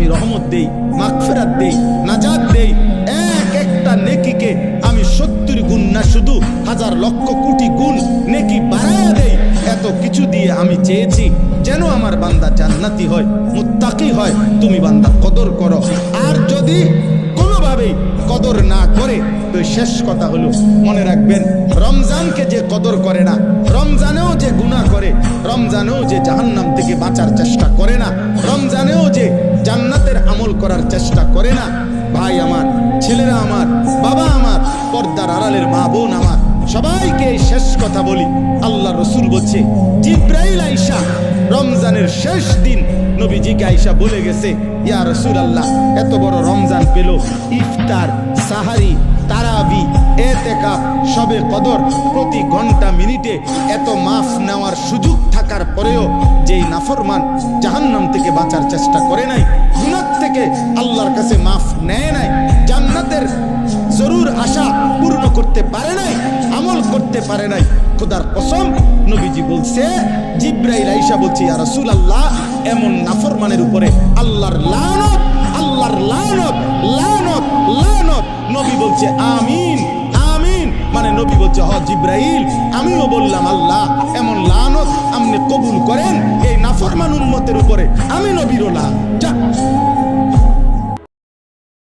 আমি রহমত দেই, মাগফিরাত দেই, নাজাত দেই। এক একটা নেকিকে আমি 70 গুণ না শুধু হাজার লক্ষ কোটি গুণ নেকি বাড়ায়া দেই। এত কিছু দিয়ে আমি চেয়েছি যেন আমার বান্দা জান্নাতি হয়, মুত্তাকি হয়। তুমি বান্দা কদর করো। আর যদি কোনোভাবেই কদর না করে তো শেষ কথা হলো, মনে রাখবেন রমজানকে যে কদর করে না, রমজানেও যে গুনাহ করে, রমজানেও যে জাহান্নাম থেকে বাঁচার চেষ্টা করে না, রমজানেও যে জান্নাতের আমল করার চেষ্টা করে না, ভাই আমার, ছেলেরা আমার, বাবা আমার, পর্দার আড়ালের মা বোন আমার, সবাইকে এই শেষ কথা বলি। আল্লাহ রসুল বলছে, জিব্রাইল আইসা রমজানের শেষ দিন নবীজিকে আইসা বলে গেছে, ইয়া রাসূলুল্লাহ, এত বড় রমজান পেল, ইফতার, সাহারি, তারাবি, এতেকাফ, শবে কদর, প্রতি ঘন্টা মিনিটে এত মাফ নেওয়ার সুযোগ থাকার পরেও যেই নাফরমান জাহান্নাম থেকে বাঁচার চেষ্টা করে নাই, গুনাহ থেকে আল্লাহর কাছে মাফ নেয় নাই, জান্নাতের জরুর আশা পূর্ণ করতে পারে নাই, আমল করতে পারে নাই, খোদার কসম নবীজি বলছে, জিব্রাইল আইসা বলছে, ইয়া রাসূলুল্লাহ, এমন নাফরমানের উপরে আল্লাহর লানত, আল্লাহর লানত, লানত, লানত। নবী বলছে আমিন, আমিন। মানে নবী বলছে, হ জিব্রাইল, আমিও বললাম আল্লাহ এমন লানত আপনি কবুল করেন এই নাফরমান উম্মতের উপরে, আমি নবীর লানত।